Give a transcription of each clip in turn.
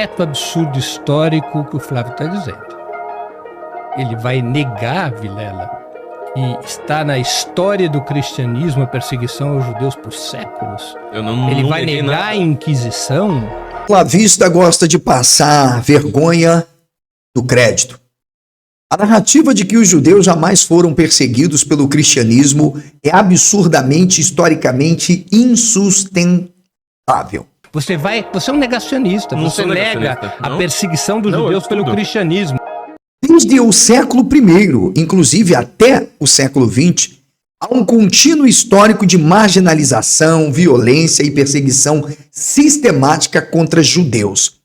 absurdo histórico que o Flávio está dizendo. Ele vai negar, Vilela, que está na história do cristianismo a perseguição aos judeus por séculos. Ele vai negar a Inquisição. O flavista gosta de passar vergonha do crédito. A narrativa de que os judeus jamais foram perseguidos pelo cristianismo é absurdamente, historicamente insustentável. Você é um negacionista. Você nega a perseguição dos judeus pelo cristianismo. Desde o século I, inclusive até o século XX, há um contínuo histórico de marginalização, violência e perseguição sistemática contra judeus.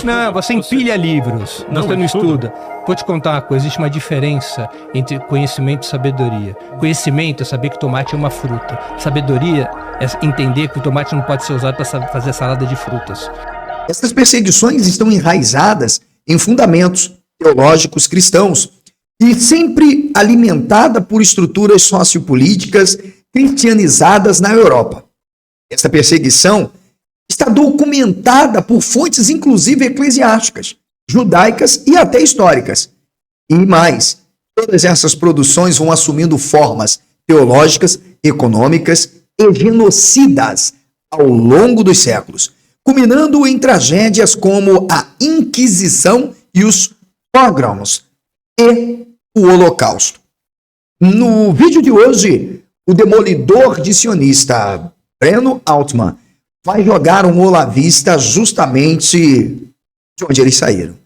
Não, você empilha livros, você não estuda. Vou te contar uma coisa, existe uma diferença entre conhecimento e sabedoria. Conhecimento é saber que tomate é uma fruta. Sabedoria é entender que o tomate não pode ser usado para fazer salada de frutas. Essas perseguições estão enraizadas em fundamentos teológicos cristãos e sempre alimentada por estruturas sociopolíticas cristianizadas na Europa. Essa perseguição está documentada por fontes, inclusive eclesiásticas, judaicas e até históricas. E mais, todas essas produções vão assumindo formas teológicas, econômicas e genocidas ao longo dos séculos, culminando em tragédias como a Inquisição e os pogroms e o Holocausto. No vídeo de hoje, o demolidor de sionista Breno Altman vai jogar um olavista justamente de onde eles saíram,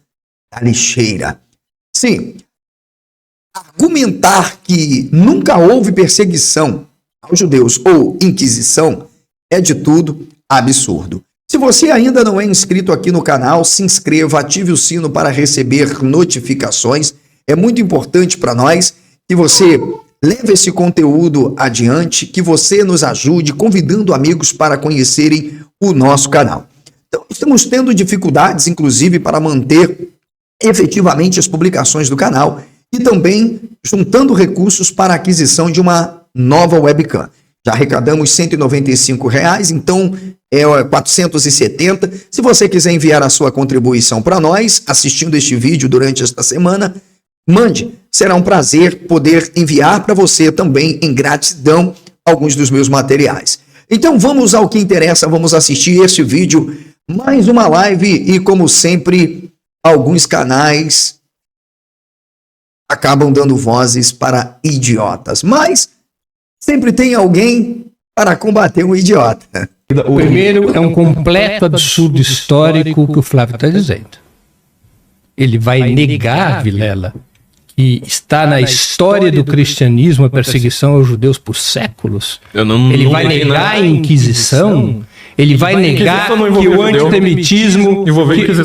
da lixeira. Sim, argumentar que nunca houve perseguição aos judeus ou inquisição é de tudo absurdo. Se você ainda não é inscrito aqui no canal, se inscreva, ative o sino para receber notificações. É muito importante para nós que você leve esse conteúdo adiante, que você nos ajude convidando amigos para conhecerem o nosso canal. Então, estamos tendo dificuldades, inclusive, para manter efetivamente as publicações do canal e também juntando recursos para a aquisição de uma nova webcam. Já arrecadamos R$ 195, então é 470. Se você quiser enviar a sua contribuição para nós, assistindo este vídeo durante esta semana, mande. Será um prazer poder enviar para você também, em gratidão, alguns dos meus materiais. Então vamos ao que interessa, vamos assistir este vídeo, mais uma live e, como sempre, alguns canais acabam dando vozes para idiotas, mas sempre tem alguém para combater um idiota. O primeiro é um completo absurdo histórico que o Flávio está dizendo. Ele vai negar, Vilela, que está na história do cristianismo a perseguição aos judeus por séculos. Ele vai negar a Inquisição. Ele vai negar que o antissemitismo,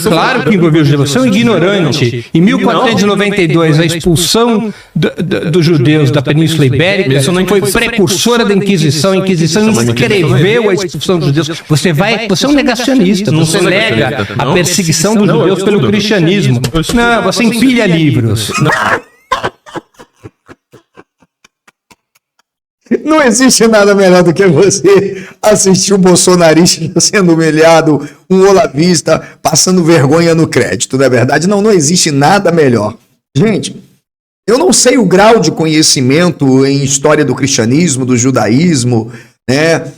claro que envolveu os judeus, são ignorantes. Em 1492, a expulsão dos judeus da Península Ibérica foi precursora da Inquisição. A Inquisição escreveu a expulsão dos judeus. Você é um negacionista, você nega a perseguição dos judeus pelo cristianismo. Não, você empilha livros. Não existe nada melhor do que você assistir um bolsonarista sendo humilhado, um olavista passando vergonha no crédito, não é verdade? Não existe nada melhor. Gente, eu não sei o grau de conhecimento em história do cristianismo, do judaísmo, né,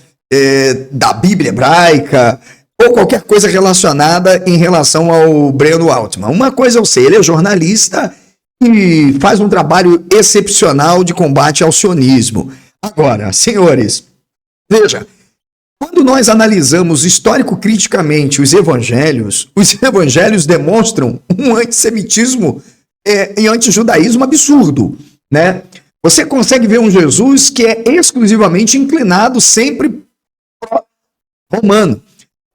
da Bíblia hebraica, ou qualquer coisa relacionada em relação ao Breno Altman. Uma coisa eu sei, ele é jornalista e faz um trabalho excepcional de combate ao sionismo. Agora, senhores, veja, quando nós analisamos histórico-criticamente os evangelhos demonstram um antissemitismo e antijudaísmo absurdo, né? Você consegue ver um Jesus que é exclusivamente inclinado sempre romano.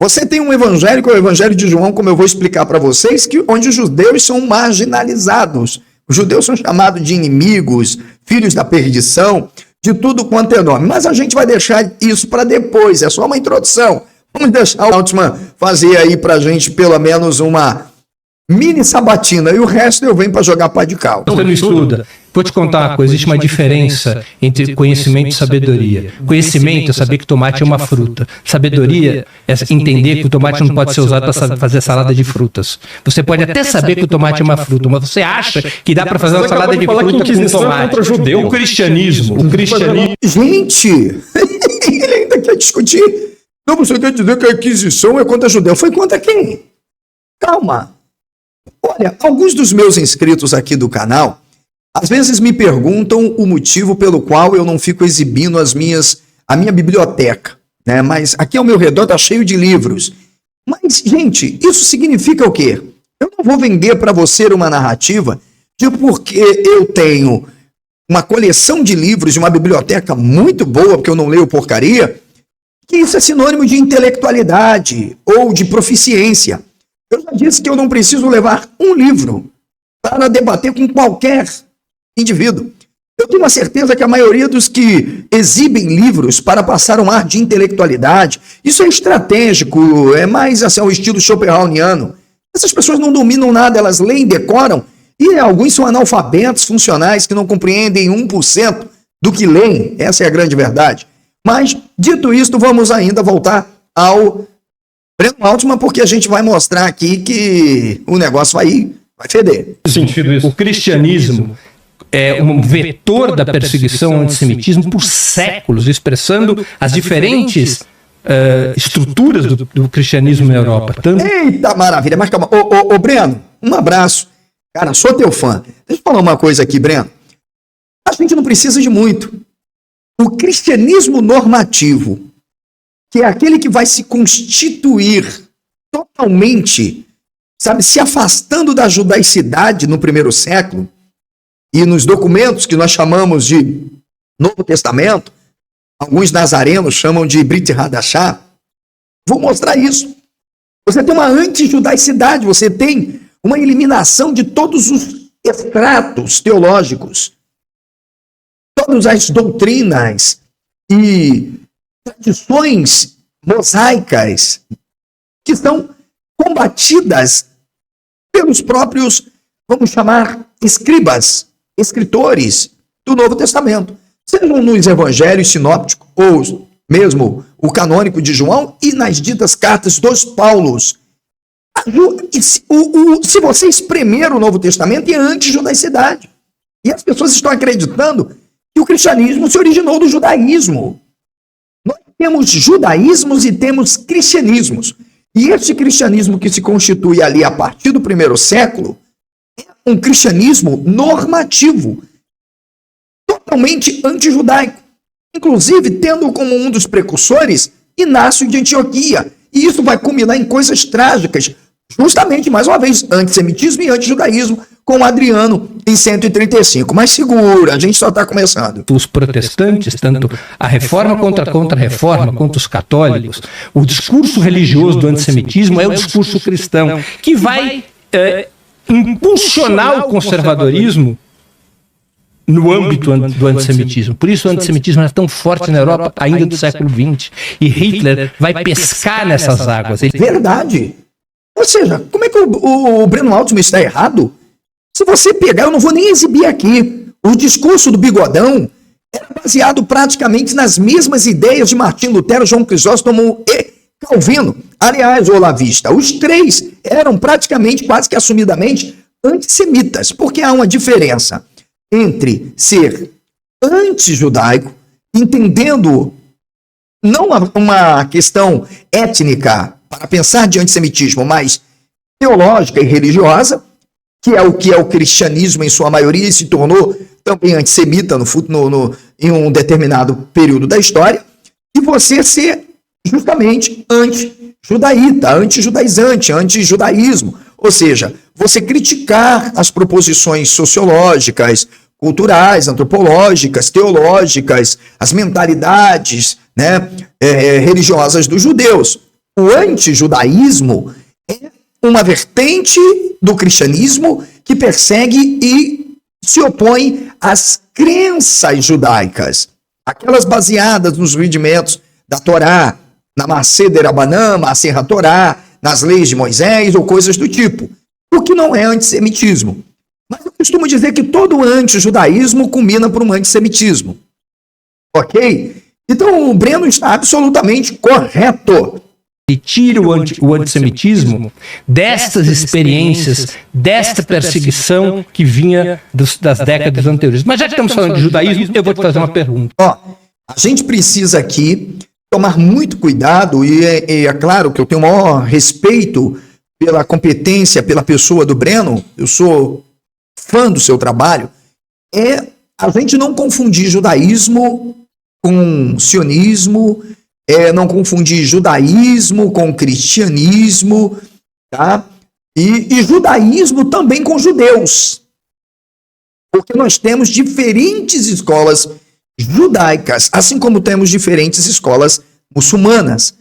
Você tem um evangelho, que é o evangelho de João, como eu vou explicar para vocês, onde os judeus são marginalizados. Os judeus são chamados de inimigos, filhos da perdição, de tudo quanto é nome. Mas a gente vai deixar isso para depois, é só uma introdução. Vamos deixar o Altman fazer aí para a gente pelo menos uma mini sabatina, e o resto eu venho para jogar pá de cal. Você não estuda. Vou te contar uma coisa, existe uma diferença entre conhecimento e sabedoria. Conhecimento é saber que tomate é uma fruta. Sabedoria é entender que o tomate não pode ser usado para fazer salada de frutas. Você pode até saber que o tomate é uma fruta, mas você acha que dá para fazer uma salada de fruta com tomate. O cristianismo. Gente, ele ainda quer discutir. Não, você quer dizer que a Inquisição é contra judeu. Foi contra quem? Calma. Olha, alguns dos meus inscritos aqui do canal às vezes me perguntam o motivo pelo qual eu não fico exibindo a minha biblioteca, né? Mas aqui ao meu redor está cheio de livros. Mas, gente, isso significa o quê? Eu não vou vender para você uma narrativa de porque eu tenho uma coleção de livros e uma biblioteca muito boa, porque eu não leio porcaria, que isso é sinônimo de intelectualidade ou de proficiência. Eu já disse que eu não preciso levar um livro para debater com qualquer indivíduo. Eu tenho uma certeza que a maioria dos que exibem livros para passar um ar de intelectualidade, isso é estratégico, é mais assim, ao estilo schopenhaueriano. Essas pessoas não dominam nada, elas leem, decoram, e alguns são analfabetos funcionais que não compreendem 1% do que leem. Essa é a grande verdade. Mas, dito isto, vamos ainda voltar ao Breno Altman, porque a gente vai mostrar aqui que o negócio vai feder. O cristianismo é um vetor da perseguição ao antissemitismo por séculos, expressando as diferentes estruturas do cristianismo na Europa. Eita, maravilha. Mas calma. Ô, Breno, um abraço. Cara, sou teu fã. Deixa eu falar uma coisa aqui, Breno. A gente não precisa de muito. O cristianismo normativo, que é aquele que vai se constituir totalmente, sabe, se afastando da judaicidade no primeiro século, e nos documentos que nós chamamos de Novo Testamento, alguns nazarenos chamam de Brit Hadashah, vou mostrar isso. Você tem uma antijudaicidade, você tem uma eliminação de todos os extratos teológicos, todas as doutrinas e tradições mosaicas que são combatidas pelos próprios, vamos chamar, escritores do Novo Testamento, sejam nos evangelhos sinópticos ou mesmo o canônico de João e nas ditas cartas dos Paulos. Se você espremer o Novo Testamento, é anti-judaicidade. E as pessoas estão acreditando que o cristianismo se originou do judaísmo. Nós temos judaísmos e temos cristianismos. E esse cristianismo que se constitui ali a partir do primeiro século é um cristianismo normativo, totalmente antijudaico. Inclusive, tendo como um dos precursores Inácio de Antioquia. E isso vai culminar em coisas trágicas, justamente, mais uma vez, antissemitismo e antijudaísmo, com Adriano em 135. Mas segura, a gente só está começando. Os protestantes, tanto a reforma contra a reforma, quanto os católicos, o discurso religioso do antissemitismo é o discurso cristão, que vai impulsionar o conservadorismo no âmbito do antissemitismo. Por isso o antissemitismo é tão forte na Europa ainda do século XX. E Hitler vai pescar nessas águas. Verdade. Ou seja, como é que o Breno Altman está errado? Se você pegar, eu não vou nem exibir aqui, o discurso do Bigodão era baseado praticamente nas mesmas ideias de Martim Lutero, João Crisóstomo e Calvino. Aliás, olavista, os três eram praticamente, quase que assumidamente, antissemitas, porque há uma diferença entre ser antijudaico, entendendo não uma questão étnica para pensar de antissemitismo, mas teológica e religiosa, que é o cristianismo em sua maioria e se tornou também antissemita em um determinado período da história, e você ser justamente anti-judaíta, anti-judaizante, anti-judaísmo. Ou seja, você criticar as proposições sociológicas, culturais, antropológicas, teológicas, as mentalidades, né, religiosas dos judeus. O antijudaísmo é uma vertente do cristianismo que persegue e se opõe às crenças judaicas, aquelas baseadas nos rudimentos da Torá, na Maaseh Derabanan, Maaseh HaTorá, nas leis de Moisés ou coisas do tipo. O que não é antissemitismo. Mas eu costumo dizer que todo antijudaísmo culmina por um antissemitismo. Ok? Então o Breno está absolutamente correto. E tira o antissemitismo destas experiências, desta perseguição que vinha das décadas anteriores. Mas já que estamos falando de judaísmo, eu vou te fazer uma pergunta. Ó, a gente precisa aqui tomar muito cuidado, e é claro que eu tenho o maior respeito pela competência, pela pessoa do Breno, eu sou fã do seu trabalho, é a gente não confundir judaísmo com sionismo, não confundir judaísmo com cristianismo, tá? E judaísmo também com judeus. Porque nós temos diferentes escolas judaicas, assim como temos diferentes escolas muçulmanas,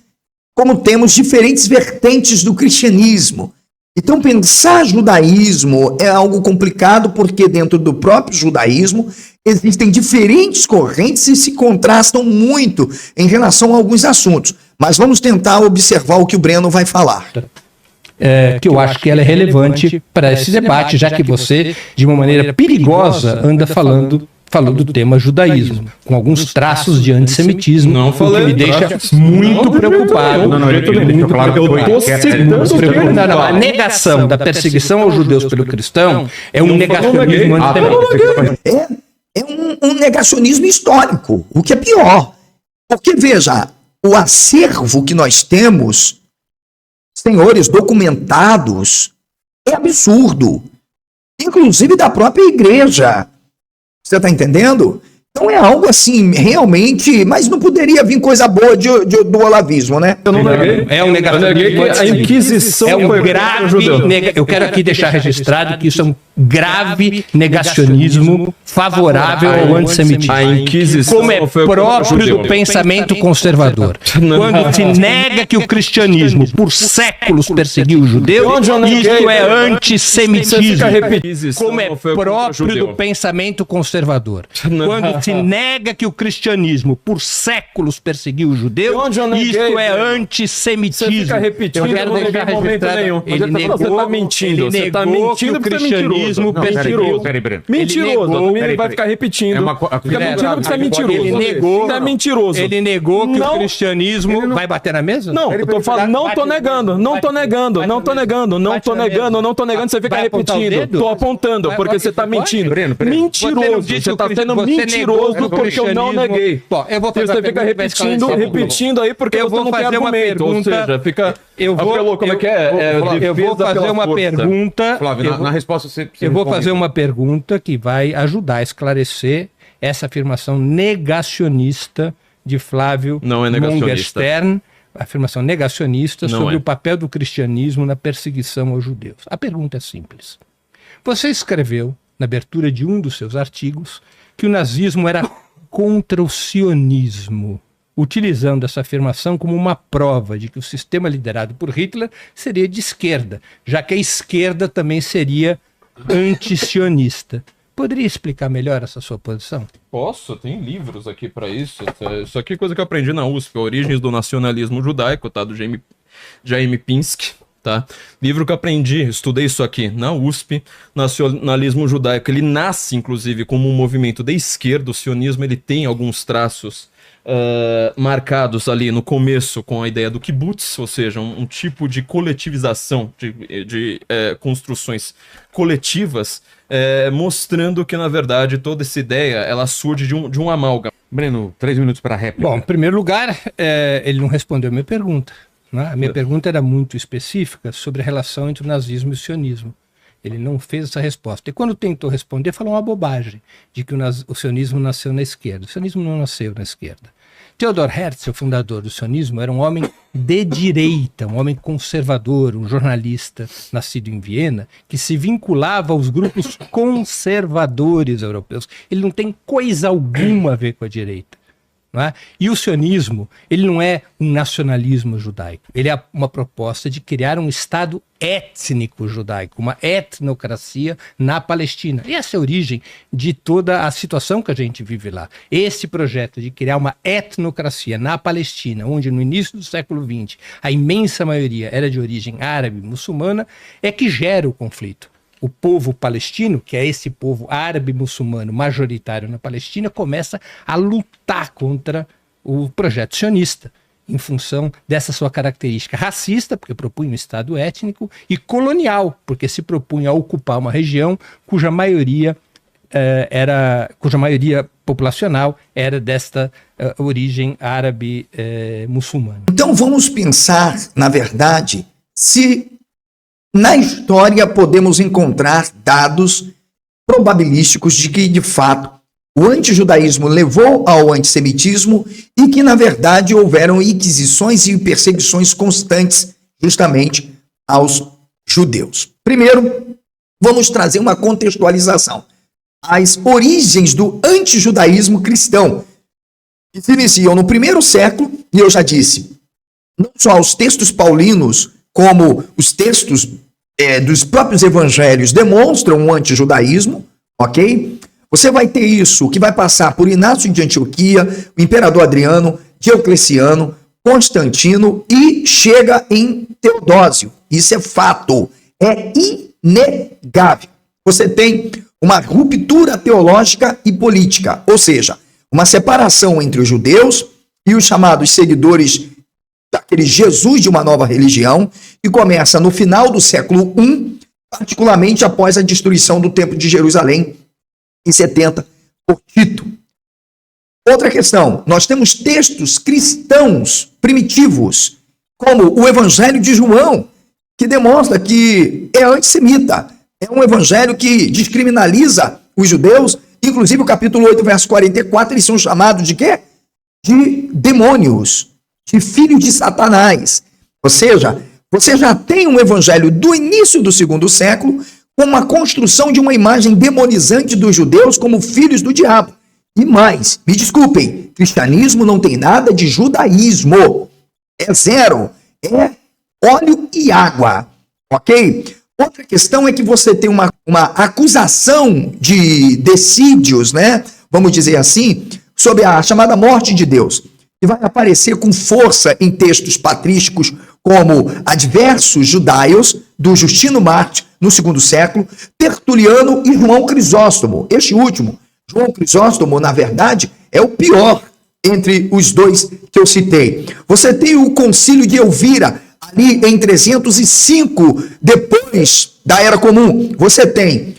como temos diferentes vertentes do cristianismo. Então, pensar judaísmo é algo complicado, porque dentro do próprio judaísmo existem diferentes correntes e se contrastam muito em relação a alguns assuntos. Mas vamos tentar observar o que o Breno vai falar. Que eu acho que ela é relevante para esse debate, já que você, de uma maneira perigosa, anda falando do tema judaísmo, com alguns traços de antissemitismo, não falei, que me deixa muito preocupado. A negação da perseguição aos judeus pelo cristão é um negacionismo antissemita. É um negacionismo histórico, o que é pior. Porque, veja, o acervo que nós temos, senhores, documentados, é absurdo. Inclusive da própria igreja. Você está entendendo? Então é algo assim, realmente, mas não poderia vir coisa boa do olavismo, né? Eu não neguei. É um negacionismo. A Inquisição é um grave eu quero aqui deixar registrado que isso é um grave negacionismo favorável ao antissemitismo. A Inquisição como é próprio do pensamento conservador. Quando se nega que o cristianismo por séculos perseguiu os judeus, isso é antissemitismo. Como é próprio do pensamento conservador. Quando se nega que o cristianismo por séculos perseguiu os judeus, isso é antissemitismo. Você fica repetindo, eu quero deixar registrado. Ele negou, você está mentindo. Você está mentindo que o cristianismo perseguiu. Mentiroso. Ele vai ficar repetindo. Fica mentindo porque você é mentiroso. Você é mentiroso. Ele negou que o cristianismo vai bater na mesa? Não, eu tô falando, não tô negando. Você fica repetindo. Tô apontando, porque você tá mentindo. Mentiroso. Você tá sendo mentiroso porque eu não neguei. Você fica repetindo aí porque você não quer argumento. Ou seja, fica... Como é que é? Eu vou fazer uma pergunta... Flávio, na resposta você eu vou fazer uma pergunta que vai ajudar a esclarecer essa afirmação negacionista de Flávio Morgenstern, afirmação negacionista sobre o papel do cristianismo na perseguição aos judeus. A pergunta é simples. Você escreveu, na abertura de um dos seus artigos, que o nazismo era contra o sionismo, utilizando essa afirmação como uma prova de que o sistema liderado por Hitler seria de esquerda, já que a esquerda também seria antisionista. Poderia explicar melhor essa sua posição? Posso, tem livros aqui para isso. Isso aqui é coisa que eu aprendi na USP, Origens do Nacionalismo Judaico, tá? Do Jaime Pinsky, tá? Livro que eu aprendi, estudei isso aqui na USP, Nacionalismo Judaico. Ele nasce, inclusive, como um movimento da esquerda. O sionismo ele tem alguns traços marcados ali no começo com a ideia do kibbutz, ou seja, um tipo de coletivização de construções coletivas, mostrando que, na verdade, toda essa ideia ela surge de um amálgama. Breno, 3 minutos para a réplica. Bom, em primeiro lugar, ele não respondeu a minha pergunta. Né? A minha pergunta era muito específica sobre a relação entre o nazismo e o sionismo. Ele não fez essa resposta. E quando tentou responder, falou uma bobagem, de que o sionismo nasceu na esquerda. O sionismo não nasceu na esquerda. Theodor Herzl, o fundador do sionismo, era um homem de direita, um homem conservador, um jornalista nascido em Viena, que se vinculava aos grupos conservadores europeus. Ele não tem coisa alguma a ver com a direita. Não é? E o sionismo, ele não é um nacionalismo judaico, ele é uma proposta de criar um Estado étnico judaico, uma etnocracia na Palestina. E essa é a origem de toda a situação que a gente vive lá. Esse projeto de criar uma etnocracia na Palestina, onde no início do século XX a imensa maioria era de origem árabe muçulmana, é que gera o conflito. O povo palestino, que é esse povo árabe-muçulmano majoritário na Palestina, começa a lutar contra o projeto sionista, em função dessa sua característica racista, porque propunha um Estado étnico, e colonial, porque se propunha a ocupar uma região cuja maioria populacional era desta origem árabe muçulmana. Então vamos pensar, na verdade, se na história podemos encontrar dados probabilísticos de que, de fato, o antijudaísmo levou ao antissemitismo e que, na verdade, houveram inquisições e perseguições constantes justamente aos judeus. Primeiro, vamos trazer uma contextualização. As origens do antijudaísmo cristão, que se iniciam no primeiro século, e eu já disse, não só os textos paulinos, como os textos dos próprios evangelhos demonstram o antijudaísmo, ok? Você vai ter isso, que vai passar por Inácio de Antioquia, o imperador Adriano, Diocleciano, Constantino e chega em Teodósio. Isso é fato, é inegável. Você tem uma ruptura teológica e política, ou seja, uma separação entre os judeus e os chamados seguidores daquele Jesus de uma nova religião, que começa no final do século I, particularmente após a destruição do Templo de Jerusalém, em 70, por Tito. Outra questão, nós temos textos cristãos primitivos, como o Evangelho de João, que demonstra que é antissemita, é um evangelho que descriminaliza os judeus, inclusive o capítulo 8, verso 44, eles são chamados de quê? De demônios, de filhos de Satanás. Ou seja, você já tem um evangelho do início do segundo século com uma construção de uma imagem demonizante dos judeus como filhos do diabo. E mais, me desculpem, cristianismo não tem nada de judaísmo. É zero. É óleo e água. Ok? Outra questão é que você tem uma acusação de decídios, né? Vamos dizer assim, sobre a chamada morte de Deus, que vai aparecer com força em textos patrísticos como adversos judaios do Justino Marte, no segundo século, Tertuliano e João Crisóstomo. Este último, João Crisóstomo, na verdade, é o pior entre os dois que eu citei. Você tem o Concílio de Elvira, ali em 305, depois da Era Comum. Você tem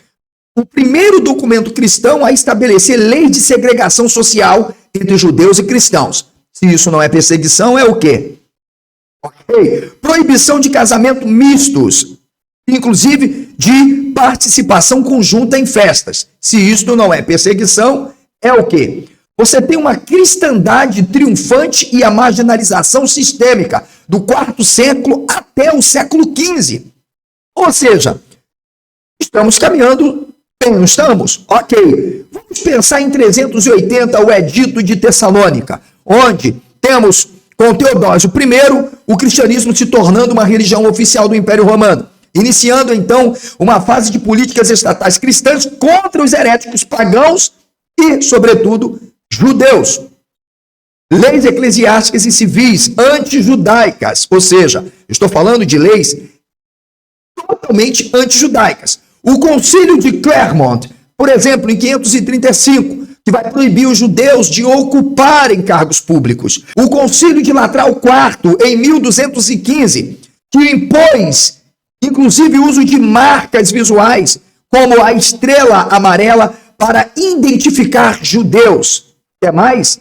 o primeiro documento cristão a estabelecer leis de segregação social entre judeus e cristãos. Se isso não é perseguição, é o quê? Okay. Proibição de casamento mistos, inclusive de participação conjunta em festas. Se isto não é perseguição, é o quê? Você tem uma cristandade triunfante e a marginalização sistêmica do quarto século até o século XV. Ou seja, estamos caminhando bem, não estamos? Ok. Vamos pensar em 380, o Edito de Tessalônica, onde temos, com Teodósio I, o cristianismo se tornando uma religião oficial do Império Romano, iniciando, então, uma fase de políticas estatais cristãs contra os heréticos pagãos e, sobretudo, judeus. Leis eclesiásticas e civis antijudaicas, ou seja, estou falando de leis totalmente antijudaicas. O Concílio de Clermont, por exemplo, em 535, que vai proibir os judeus de ocuparem cargos públicos. O Concílio de Latral IV, em 1215, que impôs, inclusive, o uso de marcas visuais, como a estrela amarela, para identificar judeus. O que mais?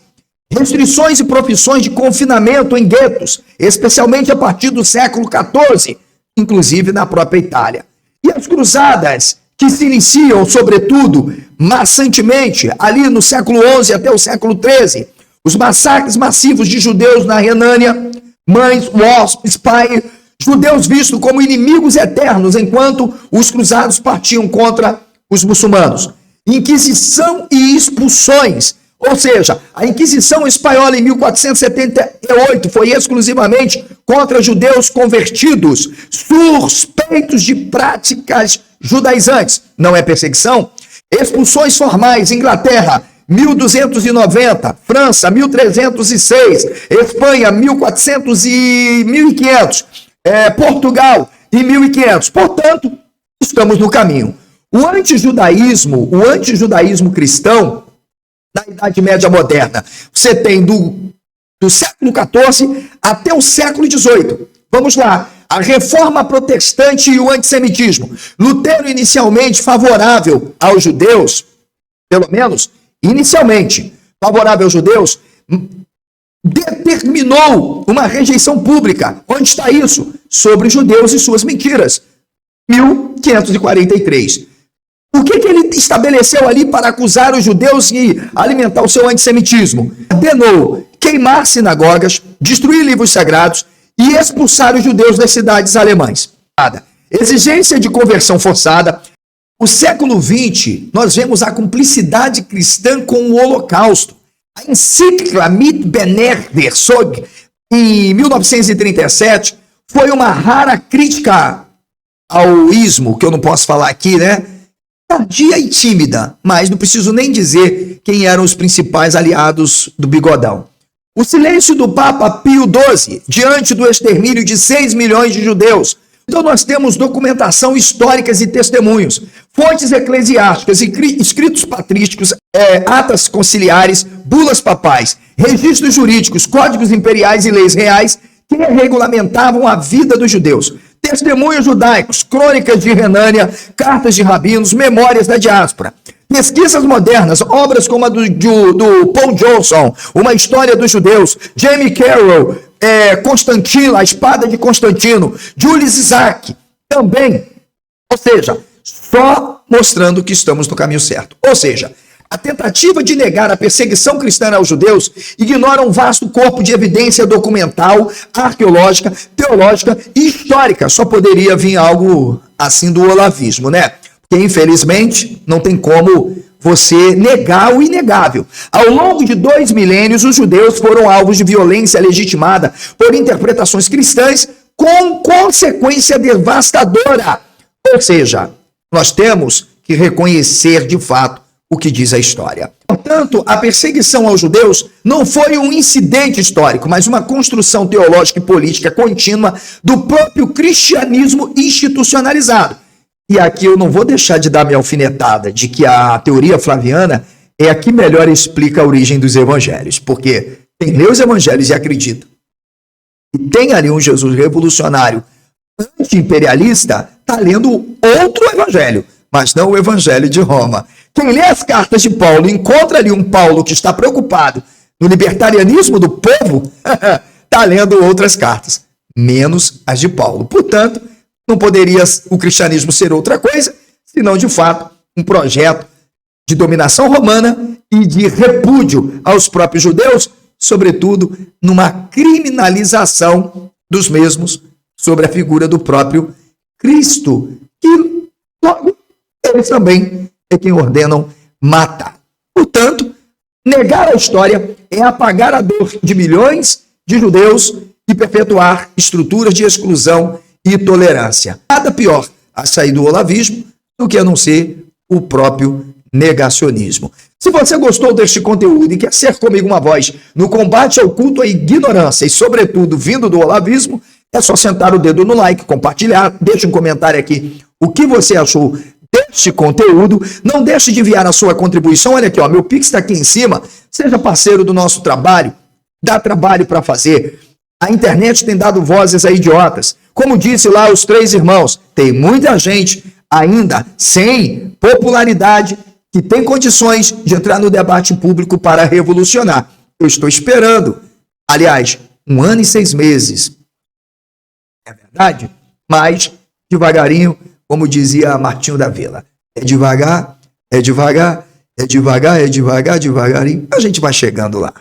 Restrições e profissões de confinamento em guetos, especialmente a partir do século XIV, inclusive na própria Itália. E as cruzadas, que se iniciam, sobretudo, maçantemente, ali no século XI até o século XIII, os massacres massivos de judeus na Renânia, Mainz, Worms, Speyer, judeus vistos como inimigos eternos, enquanto os cruzados partiam contra os muçulmanos. Inquisição e expulsões, Ou seja, a Inquisição Espanhola em 1478 foi exclusivamente contra judeus convertidos, suspeitos de práticas judaizantes. Não é perseguição? Expulsões formais, Inglaterra, 1290, França, 1306, Espanha, 1400 e 1500, Portugal, em 1500. Portanto, estamos no caminho. O antijudaísmo cristão, na Idade Média moderna, você tem do século XIV até o século XVIII. Vamos lá. A reforma protestante e o antissemitismo. Lutero, inicialmente favorável aos judeus, pelo menos inicialmente favorável aos judeus, determinou uma rejeição pública. Onde está isso? Sobre os judeus e suas mentiras. 1543. O que ele estabeleceu ali para acusar os judeus e alimentar o seu antissemitismo? Ordenou queimar sinagogas, destruir livros sagrados e expulsar os judeus das cidades alemãs. Exigência de conversão forçada. No século XX, nós vemos a cumplicidade cristã com o Holocausto. A encíclica Mit Bener Versog, em 1937, foi uma rara crítica ao ismo, que eu não posso falar aqui, né? Tardia e tímida, mas não preciso nem dizer quem eram os principais aliados do Bigodão. O silêncio do Papa Pio XII diante do extermínio de 6 milhões de judeus. Então nós temos documentação históricas e testemunhos, fontes eclesiásticas, escritos patrísticos, atas conciliares, bulas papais, registros jurídicos, códigos imperiais e leis reais que regulamentavam a vida dos judeus. Testemunhos judaicos, crônicas de Renânia, cartas de rabinos, memórias da diáspora. Pesquisas modernas, obras como a do Paul Johnson, Uma História dos Judeus, Jamie Carroll, Constantino, A Espada de Constantino, Julius Isaac, também. Ou seja, só mostrando que estamos no caminho certo. Ou seja, a tentativa de negar a perseguição cristã aos judeus ignora um vasto corpo de evidência documental, arqueológica, teológica e histórica. Só poderia vir algo assim do olavismo, né? Porque, infelizmente, não tem como você negar o inegável. Ao longo de 2 milênios, os judeus foram alvos de violência legitimada por interpretações cristãs com consequência devastadora. Ou seja, nós temos que reconhecer de fato o que diz a história. Portanto, a perseguição aos judeus não foi um incidente histórico, mas uma construção teológica e política contínua do próprio cristianismo institucionalizado. E aqui eu não vou deixar de dar minha alfinetada de que a teoria flaviana é a que melhor explica a origem dos evangelhos, porque quem lê os evangelhos e acredita e tem ali um Jesus revolucionário anti-imperialista, está lendo outro evangelho, mas não o evangelho de Roma. Quem lê as cartas de Paulo e encontra ali um Paulo que está preocupado no libertarianismo do povo, está lendo outras cartas, menos as de Paulo. Portanto, não poderia o cristianismo ser outra coisa, senão, de fato, um projeto de dominação romana e de repúdio aos próprios judeus, sobretudo numa criminalização dos mesmos sobre a figura do próprio Cristo, que logo eles também é quem ordenam matar. Portanto, negar a história é apagar a dor de milhões de judeus e perpetuar estruturas de exclusão e tolerância. Nada pior a sair do olavismo do que a não ser o próprio negacionismo. Se você gostou deste conteúdo e quer ser comigo uma voz no combate ao culto à ignorância e, sobretudo, vindo do olavismo, é só sentar o dedo no like, compartilhar, deixe um comentário aqui o que você achou deste conteúdo. Não deixe de enviar a sua contribuição. Olha aqui, ó, meu Pix está aqui em cima. Seja parceiro do nosso trabalho, dá trabalho para fazer. A internet tem dado vozes a idiotas. Como disse lá os 3 irmãos, tem muita gente ainda sem popularidade que tem condições de entrar no debate público para revolucionar. Eu estou esperando, aliás, 1 ano e 6 meses. É verdade? Mas, devagarinho, como dizia Martinho da Vila, é devagar, é devagar, é devagar, é devagar, devagarinho, a gente vai chegando lá.